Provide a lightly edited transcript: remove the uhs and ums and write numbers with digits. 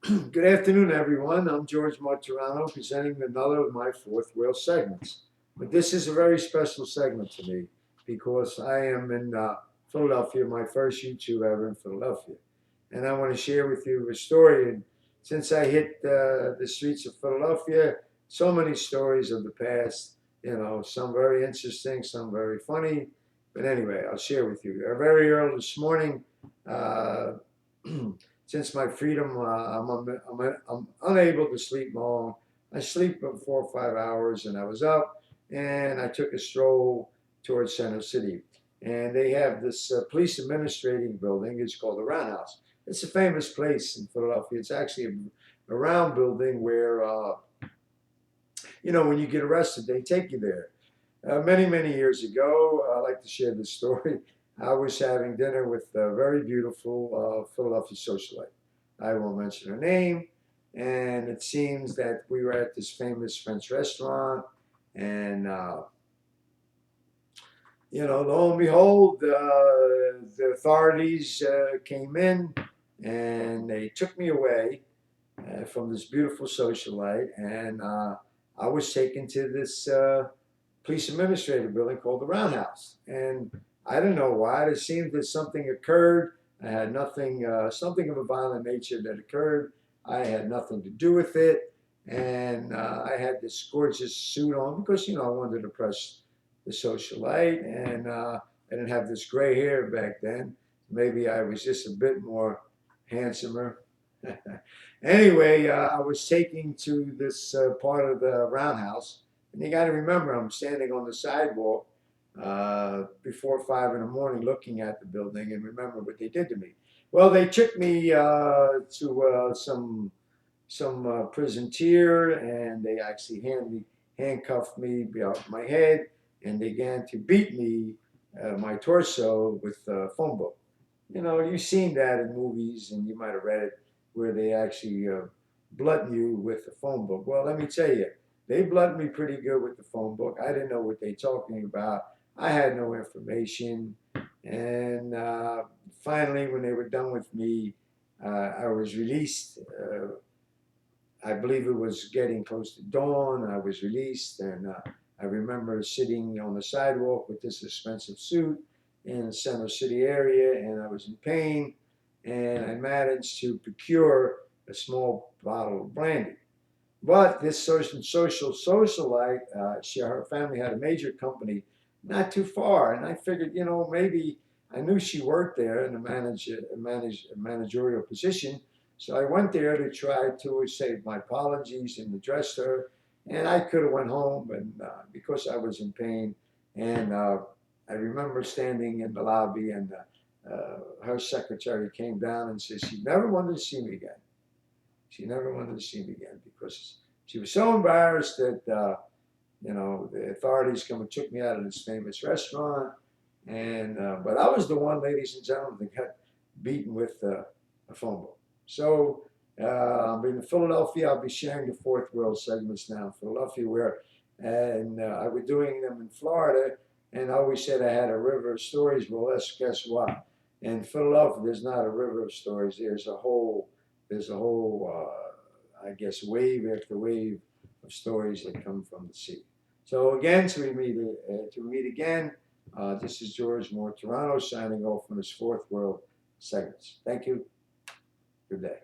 Good afternoon, everyone. I'm George Martorano, presenting another of my fourth wheel segments. But this is a very special segment to me because I am in Philadelphia, my first YouTube ever in Philadelphia. And I want to share with you a story. And since I hit the streets of Philadelphia, so many stories of the past, some very interesting, some very funny. But anyway, I'll share with you. Very early this morning, uh, since my freedom, I'm unable to sleep long. I sleep for 4 or 5 hours, and I was up and I took a stroll towards Center City. And they have this police administrating building. It's called the Roundhouse. It's a famous place in Philadelphia. It's actually a round building where, when you get arrested, they take you there. Many, many years ago, I like to share this story. I was having dinner with a very beautiful Philadelphia socialite. I won't mention her name. And it seems that we were at this famous French restaurant. And, lo and behold, the authorities came in and they took me away from this beautiful socialite. And I was taken to this police administrative building called the Roundhouse. And I don't know why. It seemed that something occurred. I had nothing, something of a violent nature that occurred. I had nothing to do with it. And I had this gorgeous suit on because, I wanted to impress the socialite. And I didn't have this gray hair back then. Maybe I was just a bit more handsomer. Anyway, I was taken to this part of the Roundhouse. And you got to remember, I'm standing on the sidewalk before 5 in the morning looking at the building and remember what they did to me. Well, they took me to some prison tier and they actually handcuffed me behind my head and they began to beat me, my torso, with a phone book. You've seen that in movies and you might have read it where they actually blunt you with a phone book. Well, let me tell you, they blunt me pretty good with the phone book. I didn't know what they talking about. I had no information. And finally, when they were done with me, I was released. I believe it was getting close to dawn. I was released, and I remember sitting on the sidewalk with this expensive suit in the Center City area, and I was in pain. And I managed to procure a small bottle of brandy. But this socialite, her family had a major company not too far, and I figured, maybe I knew she worked there in a managerial position, so I went there to try to say my apologies and address her, and I could have went home, but because I was in pain, and I remember standing in the lobby, and her secretary came down and said she never wanted to see me again. She never wanted to see me again because she was so embarrassed that the authorities come and took me out of this famous restaurant. And but I was the one, ladies and gentlemen, that got beaten with a phone book. So I'm in Philadelphia. I'll be sharing the fourth world segments now in Philadelphia, where and I was doing them in Florida, and I always said I had a river of stories. Well, let's guess what? In Philadelphia, there's not a river of stories. There's a whole, I guess, wave after wave of stories that come from the sea. So again, to meet again, this is George Moore Toronto signing off from his fourth world segments. Thank you. Good day.